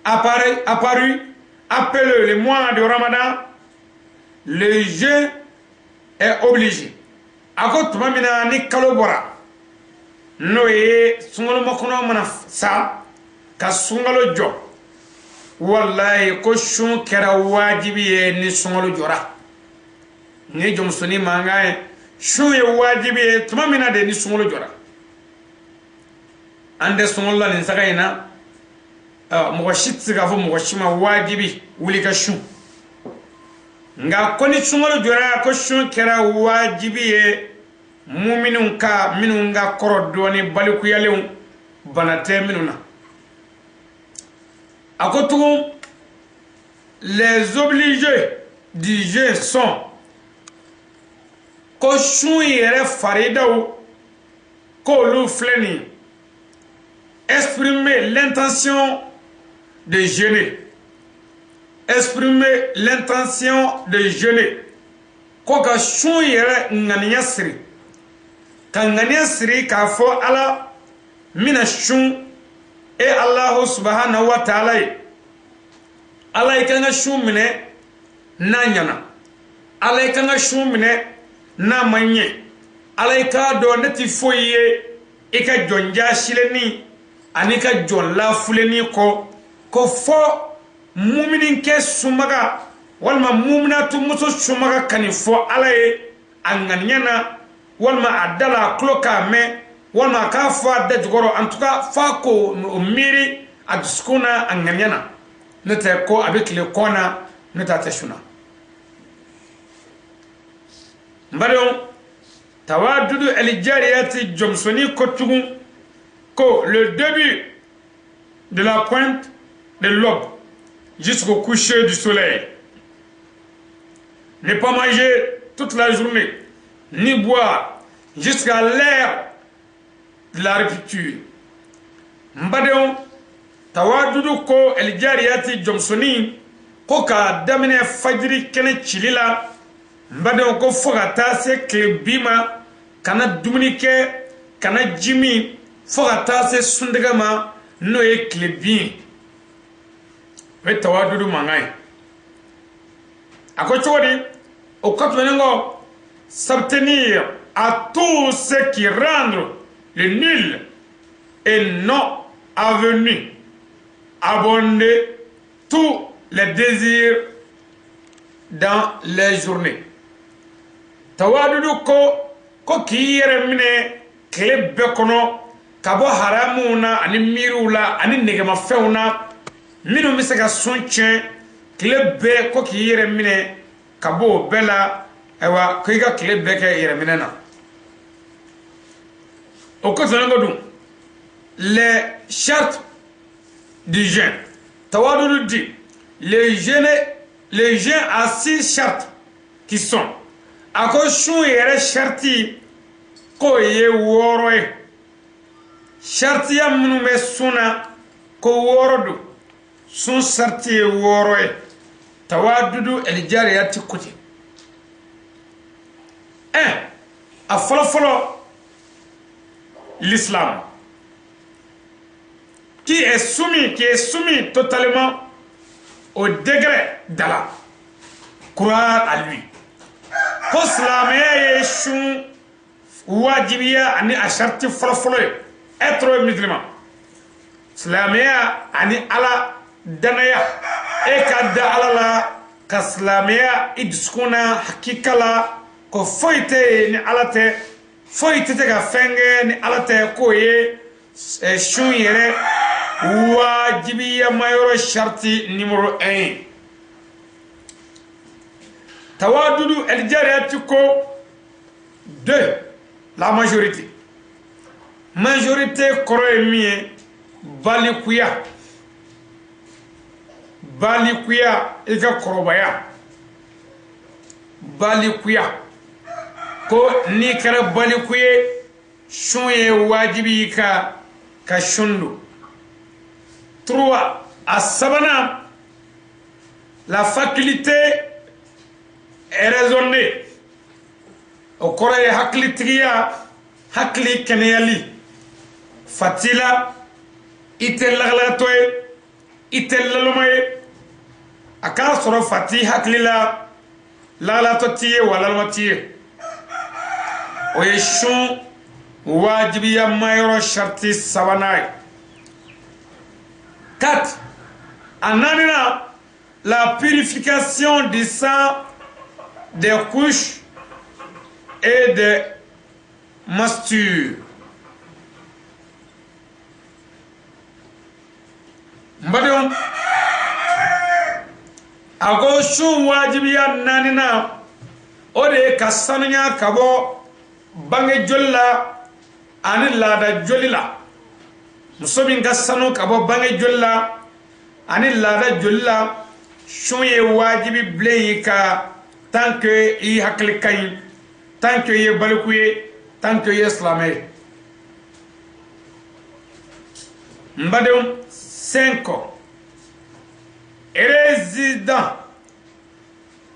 apparut après le mois de Ramadan, le jeûne est obligé. Ako tuma mina ni kalo bora no ye sungalo makono mana sa ka sungalo jo wallahi ko shun kera wajibi ye ni sungalo jora ni jomsoni mangain shun ye wajibi ye tuma mina de ni sungalo jora ande sungalo la ni sagaina mo shitsi ga fo mo shima wajibi wuli ka shun nga koni sungalo jora ko shun kera wajibi ye mu'minun ka minun ga koro doni baliku yalew banate minuna akotu les obligés du jeu sont ko shun yere faridaw ko lu fleni exprimer l'intention de jeûner. Exprimer l'intention de jeûner. Koka shun yere ngania siri. Ka ngania siri ka fo ala mina shun e Allah subhanahu wa ta'ala. Allah ikanga shun mine na nyana. Allah ikanga shun mine na manye. Allah ika do neti foye ika jonja shileni anika jon la fuleni ko fo mu'minin ke sumaga walma mu'minatu muso sumaga kani fo alaye anganyana walma adala kloka me walma ka fo adda jogoro en tout cas fa ko miri aduskuna anganyana nete ko avec le kona neta teshuna mbadon tawadudu al-jariyati jomsoni kotugun ko le début de la pointe de l'aube jusqu'au coucher du soleil. Ne pas manger toute la journée, ni boire jusqu'à l'heure de la rupture. Mbadon tawadudu ko el jariyati jomsoni ko ka damine fajiri kene chilila mbadon ko fogata se klebima kana dumunike kana jimi fogata se sundegama no ye klebi we tawadudu mangai ako chodi o katwengo s'abstenir à tout ce qui rend le nul et non avenu abonder tous les désirs dans les journées tawadudu ko kiyere mine klebbe kono kabo haramuna ani mirula ani negema feuna minu misaka sunche klebbe ko kiyere mine kabo bela ewa kiga klebbe ke yere mine na o ko zanango les chartes du jeûne tawadudu dit les jeûnes a 6 chartes qui sont ako shun yere sharti ko ye woro e sharti ya munu me suna ko woro du sun sharti ye woro e tawadudu el jariyati kuti a folo l'islam qui est soumis totalement au degré d'Allah croire à lui ko silamaya ye shun wajibiya ani asharti folo être musulman silamaya ani ala danaya e ka da ala la ka silamaya iduskuna hakikala ko foite ni ala te foite te ka fenge ni ala te ko ye shun yere wajibiya mayoro sharti numéro 1 tawadudu el jariyati ko de la majorité koro ye min ye balikuya i ka kɔrɔbaya balikuya ko n'i kɛra baliku ye sun ye wajibi ka sun don 3 a sabanan la faculté est raisonnée o kɔrɔ ye hakilitigiya hakili kɛnɛyali fatila i tɛ lagalatɔ ye i tɛ laloma ye a k'a sɔrɔ fati hakili la lagalatɔ t'i ye wa laloma t'i ye o ye sun wajibiya mayɔrɔ sharti sabanan ye 4 a naaninan la purification du sang des couches et des mastures. Mbadon ago sun wajibiya naaninan o de ye ka sanuya ka bɔ bange joli la ani laada joli la muso min ka sanu ka bɔ bange joli la ani laada joli la sun ye wajibi bilen yi ka tant que i hakili ka ɲi tant que i ye baliku ye tant que i ye silamɛ ye n badenw 5 résident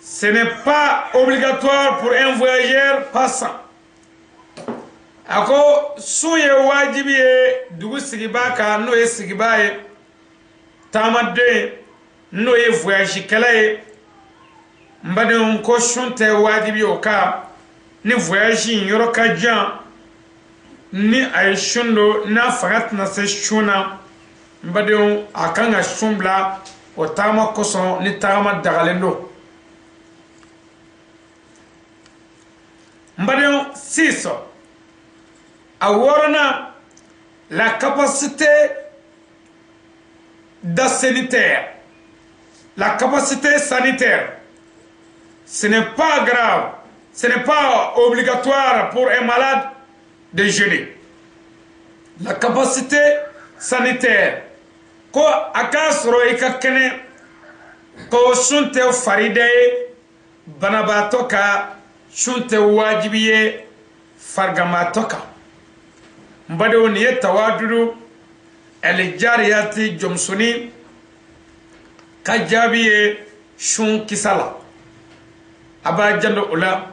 ce n'est pas obligatoire pour un voyageur passant ako sun ye wajibi ye dugu sigiba kan n'o ye sigiba ye taamaden n'o ye voyage kɛla ye n badenw ko sun tɛ wajibi o kan ni voyage in yɔrɔ ka jan ni a ye sun don n'a fanga tɛna se sun na n badenw a kan ka sun bila o taama kosɔn ni taama dagalen don n badenw 6 a wɔɔrɔnan la capacité sanitaire. La capacité sanitaire, ce n'est pas grave, ce n'est pas obligatoire pour un malade de jeûner. La capacité sanitaire, ko aka soro ika kene ko sunte faride banabato ka sunte wajibiye fargamato ka mbado ni tawadudu el jariyati jomsuni ka jabiye shun kisala aba jando ula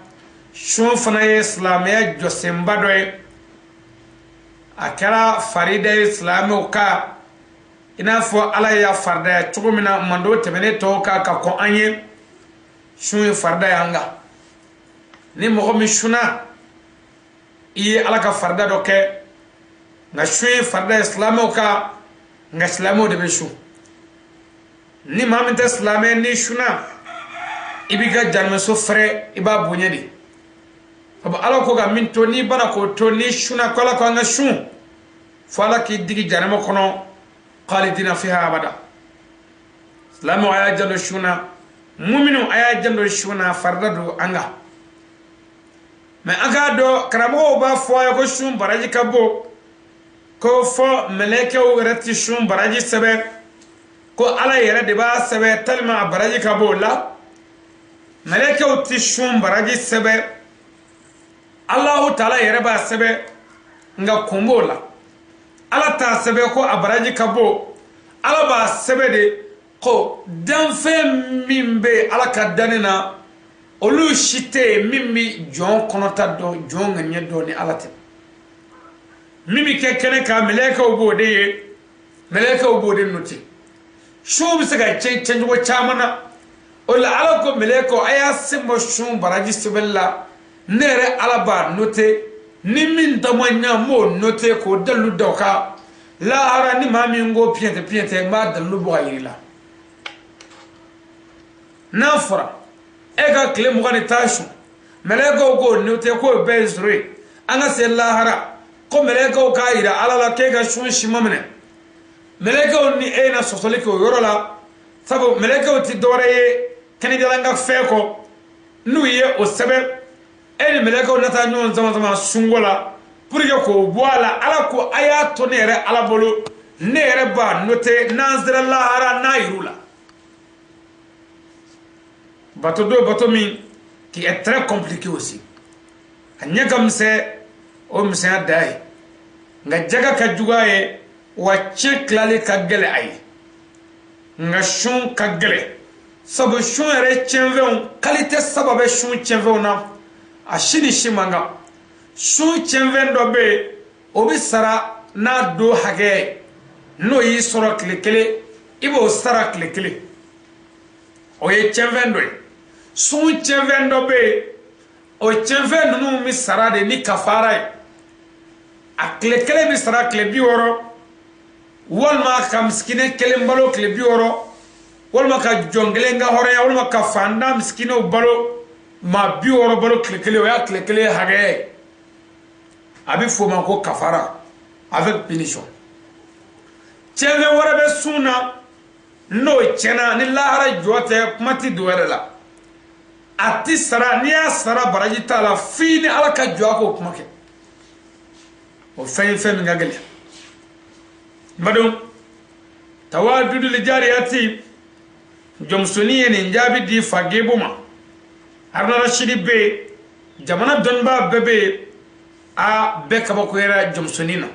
shun fana ye islamiyya josemba doye akara farida islamo ka ina fo ala ya farda cogo mina mando tebene to ka ko anye shun farda yanga ni mo mi shuna iye ala ka farda do ke nga shun farda islamo ka nga islamo de be shun ni maminte islamé ni shuna ibiga janme so frère iba bunyedi aba ala ko ga minto ni bana ko to ni shuna ko ala ko nga shun fala ki digi janme kono qalidina fiha abada islamu aya jando shuna mu'minu aya jando shuna fardadu anga mais aga do karamo ba fo ya ko shun baraji kabo ko fo meleke o reti shun baraji sebe ko ala yɛrɛ de b'a sɛbɛ tellement a baraji ka b'o la mɛlɛkɛw ti sun baraji sɛbɛ Allahu taala yɛrɛ b'a sɛbɛ nka kun b'o la ala t'a sɛbɛ ko a baraji ka b'o ala b'a sɛbɛ de ko danfɛn min bɛ ala ka danni na olu si tɛ yen min bɛ jɔn kɔnɔta dɔn jɔn ŋaniya dɔn ni ala tɛ min bɛ kɛ kɛnɛ kan mɛlɛkɛw b'o de ye mɛlɛkɛw b'o de noti shun bisa ga canjo chamana ola ala ko meleko aya simo shun baraji sibella nere alaba note ni min damanya mo note ko dalu doka la ara ni mami ngo piente ma dalu bo ayila nafra ega kle mo gani tashu meleko go note ko bezre anga se lahara ko meleko ka ira ala la ke ga shun shimamne melekeo ni ena sosole ko yorola sabo melekeo ti dore ye kani dalanga feko n'u ye o sɛbɛn e ni mɛlɛkɛw na taa ɲɔgɔn sama sungo la pour que k'o bɔ a la ala ko a y'a to ne yɛrɛ ala bolo ne yɛrɛ b'a noter n'an sera lahara n'a yir'u la bateau do bateau min qui est très compliqué aussi a ɲɛ ka misɛn o misɛnya da ye nka jaga ka jugu a ye wa tiɲɛ tilali ka gɛlɛ a ye nka sun ka gɛlɛ sabu sun yɛrɛ tiɲɛfɛnw qualité saba bɛ sun tiɲɛfɛnw na a si ni si man kan sun tiɲɛfɛn dɔ bɛ yen o bɛ sara n'a don hakɛ ye n'o y'i sɔrɔ tile kelen i b'o sara tile kelen o ye tiɲɛfɛn dɔ ye sun tiɲɛfɛn dɔ bɛ yen o tiɲɛfɛn ninnu bɛ sara de ni kafara ye a tile kelen bɛ sara tile 60 walima ka misikine kelen balo tile 60 walima ka jɔn kelen ka hɔrɔnya walima ka fantan misikinew balo maa 60 balo tile kelen o y'a tile kelen hakɛ ye a bɛ f'o ma ko kafara avec punition tiɲɛfɛn wɛrɛ bɛ sun na n'o tiɲɛna ni lahara jɔ tɛ kuma tɛ don wɛrɛ la a ti sara n'i y'a sara baraji t'a la f'i ni ala ka jɔ a k'o kuma kɛ o fɛn ye fɛn min ka gɛlɛn madon tawadudu lijariyati jɔnmusonin ye nin jaabi di fa gebo ma haruna rashidi bɛ yen jamana dɔnnibaa bɛɛ bɛ yen a bɛɛ kabakoyara jɔnmusonin na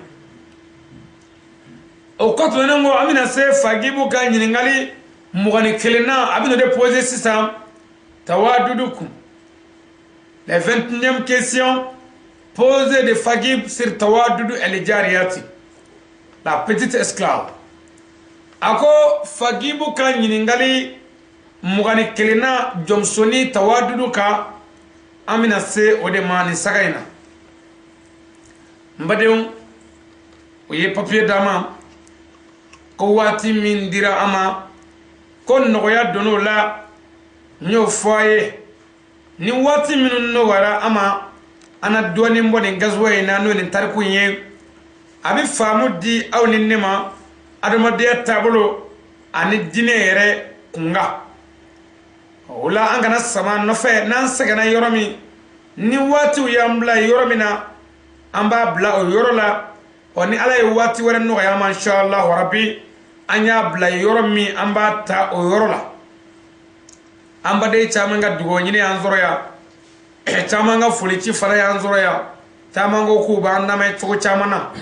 o kɔfɛ tɛmɛnen kɔ an bɛna se fa gebo ka ɲininkali 21 na a bɛna o de poser sisan tawadudu kun les 21e question posée de Fagib sur tawadudu el jariyati la petite esclave ako Fagibu ka ɲininkali 21 na jɔnmusoni tawadudu ka an bɛna se o de ma nin saga in na n badenw o ye papier d'a ma ko waati min dira an ma ko nɔgɔya donn'o la n y'o fɔ a ye ni waati minnu nɔgɔyara an ma an na dɔɔnin bɔ nin gazuwa in na n'o nin tariku in ye a bɛ faamu di aw ni ne ma adamadenya taabolo ani diinɛ yɛrɛ kunkan o la an kana sama nɔfɛ n'an sɛgɛnna yɔrɔ min ni waatiw y'an bila yɔrɔ min na an b'a bila o yɔrɔ la ɔ ni ala ye waati wɛrɛ nɔgɔya an ma inshallah rabi an y'a bila yɔrɔ min an b'a ta o yɔrɔ la an baden caman ka dugawu ɲini y'an sɔrɔ yan caman ka foli ci fara y'an sɔrɔ yan caman ko k'u b'an lamɛn cogo caman na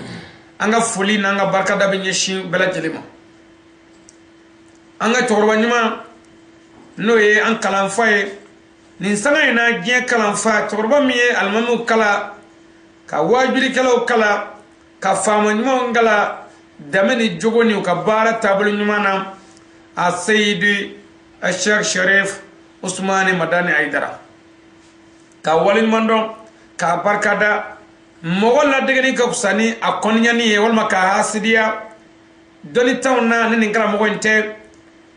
an ka foli n'an ka barikada bɛ ɲɛsin bɛɛ lajɛlen ma an ka cɛkɔrɔba ɲuman n'o ye an kalanfa ye nin sanga in na diɲɛ kalanfa cɛkɔrɔba min ye alimamiw kala ka wajurikɛlaw kala ka faama ɲumanw kala dame ni jogo ni u ka baara taabolo ɲuman na a seyidi Sheikh Sharif Usmani Madani Aidara ka waliɲuman dɔn k'a barikada mɔgɔ ladegeni ka fisa ni a kɔniyani ye walima k'a hasidiya dɔnnitɛnw na ni nin karamɔgɔ in tɛ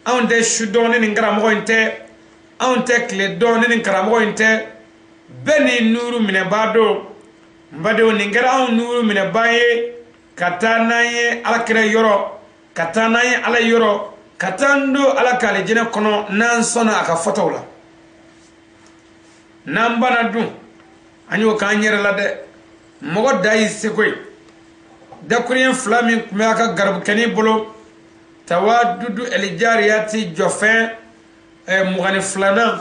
anw tɛ su dɔn ni nin karamɔgɔ in tɛ anw tɛ tile dɔn ni nin karamɔgɔ in tɛ bɛɛ ni nuuru minɛbaa don n badenw nin kɛra anw nuuru minɛbaa ye ka taa n'an ye alakira yɔrɔ ka taa n'an ye ala yɔrɔ ka taa n don ala ka alijinɛ kɔnɔ n'an sɔnna a ka fɔtaw la n'an banna dun an y'o k'an yɛrɛ la dɛ mɔgɔ da y'i seko ye dakuruyɛn 2 min tun bɛ a ka garibukɛni bolo tawadudu elijariyati jɔfɛn 22nan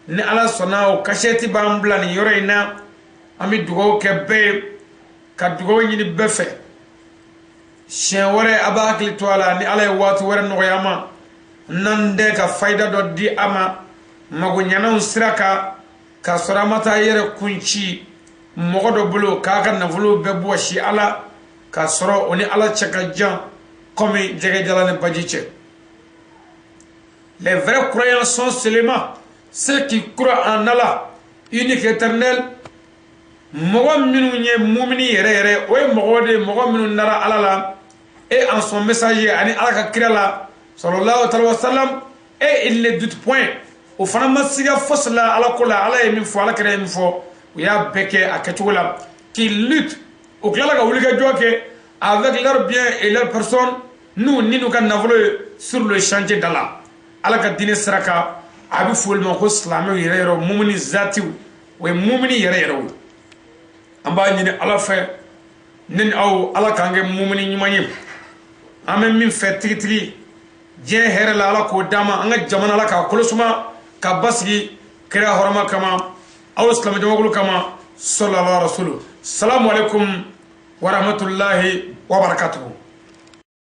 ni ala sɔnna o kasɛti b'an bila nin yɔrɔ in na an bɛ dugawu kɛ bɛɛ ye ka dugawu ɲini bɛɛ fɛ siɲɛ wɛrɛ a b'a hakili to a la ni ala ye waati wɛrɛ nɔgɔya ma n'an tɛ ka fayida dɔ di a ma magoɲɛnaw sira kan k'a sɔrɔ a ma taa yɛrɛ kunci mɔgɔ dɔ bolo k'a ka nafolo bɛɛ bɔsi ala k'a sɔrɔ o ni ala cɛ ka jan komi jɛgɛjala ni baji cɛ les vrais croyants sont seulement ceux qui croient en Allah unique éternel mɔgɔ minnu ye mumini yɛrɛ yɛrɛ o ye mɔgɔ de mɔgɔ minnu nara ala la et en son messager ani ala ka kira la sallallahu alaihi wa sallam et il ne doute point o fana ma siga fosi la ala ko la ala ye min fɔ ala kira ye min fɔ u y'a bɛɛ kɛ a kɛcogo la qui lutte o tilala ka wulikajɔ kɛ avec leur bien et leur personne n'u ni n'u ka nafolo ye sur le chantier da la ala ka diinɛ sira kan abi fol ma ko islamu yere yero mumini zati we mumini yere yero amba ni ala fe nin aw ala kange mumini nyimani amen min fe tigi je here la ala ko dama anga jamana la ka kolosuma ka basgi kira horma kama aw islamu jamagulu kama sallallahu alaihi wasallam. Assalamu alaikum wa rahmatullahi wa barakatuh.